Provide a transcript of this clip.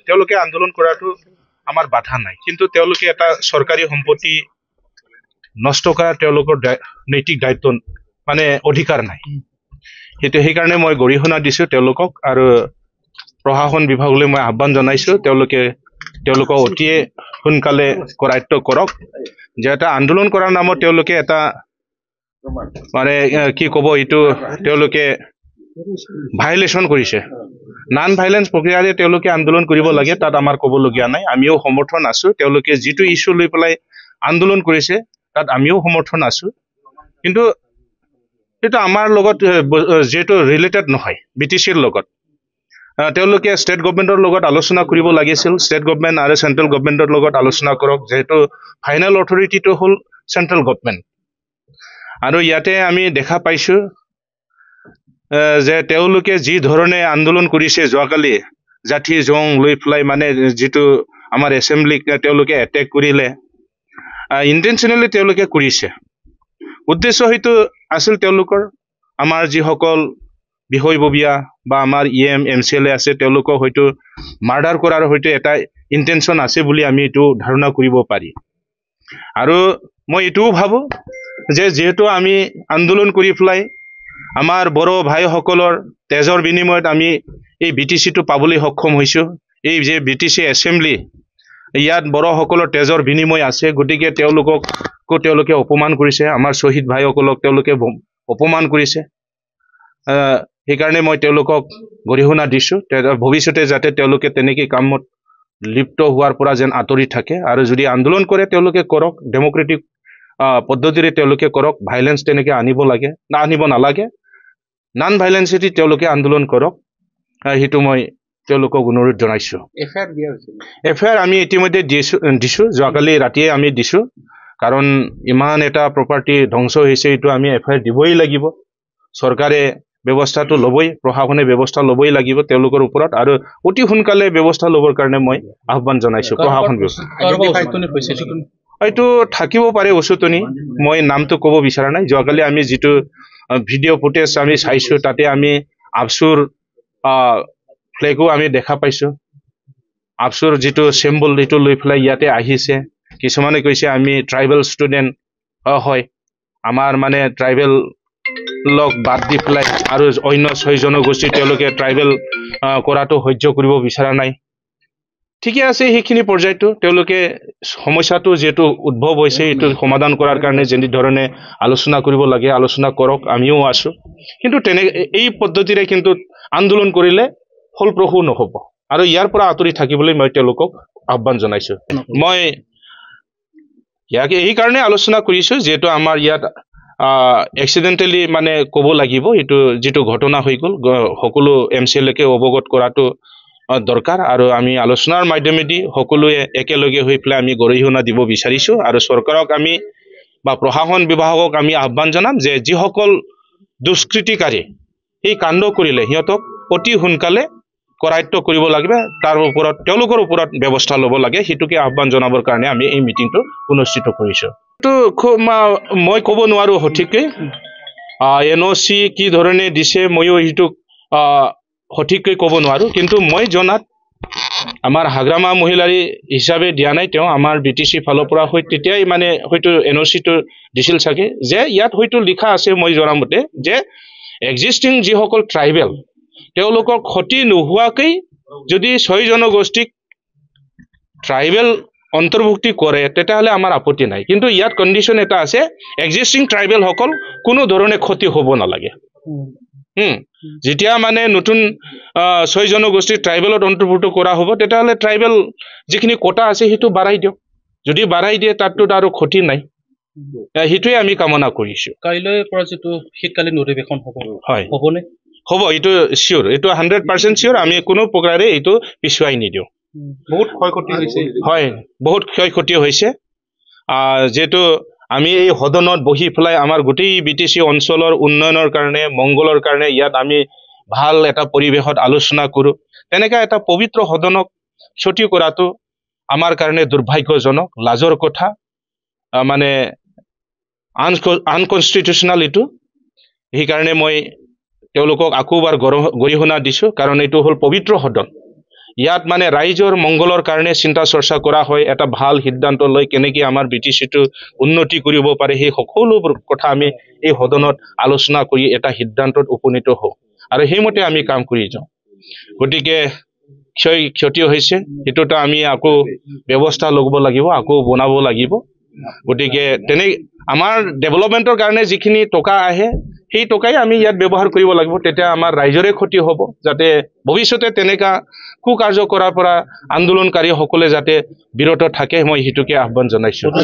তেওঁলোকে আন্দোলন কৰাটো আমাৰ বাধা নাই, কিন্তু তেওঁলোকে এটা চৰকাৰী সম্পত্তি নষ্ট কৰা তেওঁলোকৰ নৈতিক দায়িত্ব মানে অধিকাৰ নাই। সেইকাৰণে মই গৰিহণা দিছো তেওঁলোকক, আৰু প্ৰশাসন বিভাগলৈ মই আহ্বান জনাইছো তেওঁলোকক অতি সোনকালে কৰায়ত্ব কৰক, যে এটা আন্দোলন কৰাৰ নামত তেওঁলোকে এটা মানে কি ক'ব, এইটো তেওঁলোকে ভাইলেশ্যন কৰিছে। নন ভাইলেন্স প্ৰক্ৰিয়াৰে তেওঁলোকে আন্দোলন কৰিব লাগে, তাত আমাৰ ক'বলগীয়া নাই। আমিও সমৰ্থন আছো, তেওঁলোকে যিটো ইছ্যু লৈ পেলাই আন্দোলন কৰিছে তাত আমিও সমৰ্থন আছো, কিন্তু এইটো আমাৰ লগত যিহেতু ৰিলেটেড নহয় BTCৰ লগত। তেওঁলোকে ষ্টেট গভৰ্ণমেণ্টৰ লগত আলোচনা কৰিব লাগিছিল, ষ্টেট গভৰ্ণমেণ্ট আৰু চেণ্ট্ৰেল গভৰ্ণমেণ্টৰ লগত আলোচনা কৰক, যিহেতু ফাইনেল অথৰিটিটো হ'ল চেণ্ট্ৰেল গভৰ্ণমেণ্ট। আৰু ইয়াতে আমি দেখা পাইছো যে তেওঁলোকে যি ধৰণে আন্দোলন কৰিছে যোৱাকালি, জাঠি জং লৈ পেলাই মানে যিটো আমাৰ এছেম্বলিক তেওঁলোকে এটেক কৰিলে, ইণ্টেনশ্যনেলি তেওঁলোকে কৰিছে। উদ্দেশ্য হয়তো আছিল তেওঁলোকৰ, আমাৰ যিসকল বিষয়ববীয়া বা আমাৰ EM MCLA আছে তেওঁলোকক হয়তো মাৰ্ডাৰ কৰাৰ হয়তো এটা ইণ্টেনশ্যন আছে বুলি আমি এইটো ধাৰণা কৰিব পাৰি। আৰু মই এইটোও ভাবোঁ যে যিহেতু আমি আন্দোলন কৰি পেলাই আমাৰ বড়ো ভাইসকলৰ তেজৰ বিনিময়ত আমি এই BTCটো পাবলৈ সক্ষম হৈছোঁ, এই যে BTC এছেম্বলি ইয়াত বড়োসকলৰ তেজৰ বিনিময় আছে, গতিকে তেওঁলোকে অপমান কৰিছে, আমাৰ শ্বহীদ ভাইসকলক তেওঁলোকে অপমান কৰিছে। সেইকাৰণে মই তেওঁলোকক গৰিহণা দিছোঁ, ভৱিষ্যতে যাতে তেওঁলোকে তেনেকৈ কামত লিপ্ত হোৱাৰ পৰা যেন আঁতৰি থাকে, আৰু যদি আন্দোলন কৰে তেওঁলোকে কৰক, ডেম'ক্ৰেটিক পদ্ধতিৰে তেওঁলোকে কৰক, ভাইলেন্স তেনেকৈ আনিব নালাগে, নন ভাইলেন্সেদি তেওঁলোকে আন্দোলন কৰক, সেইটো মই তেওঁলোকক অনুৰোধ জনাইছোঁ। FIR আমি ইতিমধ্যে দিছোঁ, যোৱাকালি ৰাতিয়ে আমি দিছোঁ, কাৰণ ইমান এটা প্ৰপাৰ্টি ধ্বংস হৈছে, এইটো আমি FIR দিবই লাগিব। চৰকাৰে ব্যৱস্থাটো ল'বই, প্ৰশাসনে ব্যৱস্থা ল'বই লাগিব তেওঁলোকৰ ওপৰত, আৰু অতি সোনকালে ব্যৱস্থা ল'বৰ কাৰণে মই আহ্বান জনাইছোঁ প্ৰশাসন ব্যৱস্থা। এইটো থাকিব পাৰে উচতনি, মই নামটো ক'ব বিচৰা নাই। যোৱাকালি আমি যিটো ভিডিঅ' ফুটেজ আমি চাইছোঁ, তাতে আমি আফচুৰ ফ্লেগো আমি দেখা পাইছোঁ, আফচুৰ যিটো চিম্বল সেইটো লৈ পেলাই ইয়াতে আহিছে। কিছুমানে কৈছে আমি ট্ৰাইবেল ষ্টুডেণ্ট হয়, আমাৰ মানে ট্ৰাইবেলক বাদ দি পেলাই আৰু অন্য 6 জনগোষ্ঠী তেওঁলোকে ট্ৰাইবেল কৰাটো সহ্য কৰিব বিচৰা নাই। ঠিকে আছে, সেইখিনি পৰ্যায়তো তেওঁলোকে সমস্যাটো যিহেতু উদ্ভৱ হৈছে এইটো সমাধান কৰাৰ কাৰণে যেনেধৰণে আলোচনা কৰিব লাগে আলোচনা কৰক, আমিও আছোঁ। কিন্তু এই পদ্ধতিৰে কিন্তু আন্দোলন কৰিলে ফলপ্ৰসূ নহ'ব, আৰু ইয়াৰ পৰা আঁতৰি থাকিবলৈ মই তেওঁলোকক আহ্বান জনাইছোঁ। মই ইয়াকে এই কাৰণে আলোচনা কৰিছোঁ, যিহেতু আমাৰ ইয়াত এক্সিডেণ্টেলি মানে ক'ব লাগিব, এইটো যিটো ঘটনা হৈ গ'ল সকলো MCLAকে অৱগত কৰাটো দৰকাৰ, আৰু আমি আলোচনাৰ মাধ্যমেদি সকলোৱে একেলগে হৈ পেলাই আমি গৰিহণা দিব বিচাৰিছোঁ। আৰু চৰকাৰক আমি বা প্ৰশাসন বিভাগক আমি আহ্বান জনাম যে যিসকল দুষ্কৃতিকাৰী এই কাণ্ড কৰিলে সিহঁতক অতি সোনকালে কৰায়ত্ব কৰিব লাগিব, তেওঁলোকৰ ওপৰত ব্যৱস্থা ল'ব লাগে, সেইটোকে আহ্বান জনাবৰ কাৰণে আমি এই মিটিংটো অনুষ্ঠিত কৰিছোঁ। মই ক'ব নোৱাৰোঁ সঠিককৈ, NOC কি ধৰণে দিছে ময়ো সেইটো সঠিককৈ ক'ব নোৱাৰোঁ, কিন্তু মই জনাত আমাৰ হাগ্ৰামা মহিলাৰী হিচাপে দিয়া নাই, তেওঁ আমাৰ BTC ফালৰ পৰা তেতিয়াই মানে হয়তো NOCটো দিছিল চাগে, যে ইয়াত হয়তো লিখা আছে মই জনামতে যে এক্সিষ্টিং যিসকল ট্ৰাইবেল তেওঁলোকৰ ক্ষতি নোহোৱাকৈ যদি 6 জনগোষ্ঠীক ট্ৰাইবেল অন্তৰ্ভুক্তি কৰে তেতিয়াহ'লে আমাৰ আপত্তি নাই, কিন্তু ইয়াত কণ্ডিশ্যন এটা আছে, এক্সিষ্টিং ট্ৰাইবেলসকল কোনো ধৰণে ক্ষতি হ'ব নালাগে। যেতিয়া মানে নতুন 6 জনগোষ্ঠী ট্ৰাইবেলত অন্তৰ্ভুক্ত কৰা হ'ব তেতিয়াহ'লে ট্ৰাইবেল যিখিনি কোটা আছে সেইটো বাঢ়াই দিয়ক, যদি বাঢ়াই দিয়ে তাততো আৰু ক্ষতি নাই, সেইটোৱে আমি কামনা কৰিছোঁ। কাইলৈৰ পৰা যিটো শীতকালীন অধিৱেশন হ'ব, হয় হ'বনে? হ'ব, এইটো চিয়'ৰ, এইটো 100% চিয়'ৰ, আমি কোনো প্ৰকাৰে এইটো পিছুৱাই নিদিওঁ। বহুত ক্ষয়ক্ষতি হৈছে, হয়, বহুত ক্ষয়ক্ষতি হৈছে, যিহেতু আমি এই সদনত বহি পেলাই আমাৰ গোটেই BTC অঞ্চলৰ উন্নয়নৰ কাৰণে মংগলৰ কাৰণে ইয়াত আমি ভাল এটা পৰিৱেশত আলোচনা কৰোঁ, তেনেকৈ এটা পবিত্ৰ সদনক ক্ষতি কৰাটো আমাৰ কাৰণে দুৰ্ভাগ্যজনক, লাজৰ কথা, মানে আনকনষ্টিটিউচনেল এইটো। সেইকাৰণে মই তেওঁলোকক আকৌ এবাৰ গৰিহণা দিছোঁ, কাৰণ এইটো হ'ল পবিত্ৰ সদন, ইয়াত মানে ৰাইজৰ মংগলৰ কাৰণে চিন্তা চৰ্চা কৰা হয় এটা ভাল সিদ্ধান্ত লৈ কেনেকৈ আমাৰ BTCটো উন্নতি কৰিব পাৰে সেই সকলোবোৰ কথা আমি এই সদনত আলোচনা কৰি এটা সিদ্ধান্তত উপনীত হওঁ আৰু সেইমতে আমি কাম কৰি যাওঁ গতিকে ক্ষতি হৈছে সেইটোতো আমি আকৌ ব্যৱস্থা ল'ব লাগিব আকৌ বনাব লাগিব গতিকে তেনে আমাৰ ডেভেলপমেণ্টৰ কাৰণে যিখিনি টকা আহে সেই টকাই আমি ইয়াত ব্যৱহাৰ কৰিব লাগিব তেতিয়া আমাৰ ৰাইজৰে ক্ষতি হ'ব যাতে ভৱিষ্যতে তেনেকা কুকাৰ্য কৰাৰ পৰা আন্দোলনকাৰীসকলে যাতে বিৰত থাকে মই সেইটোকে আহ্বান জনাইছোঁ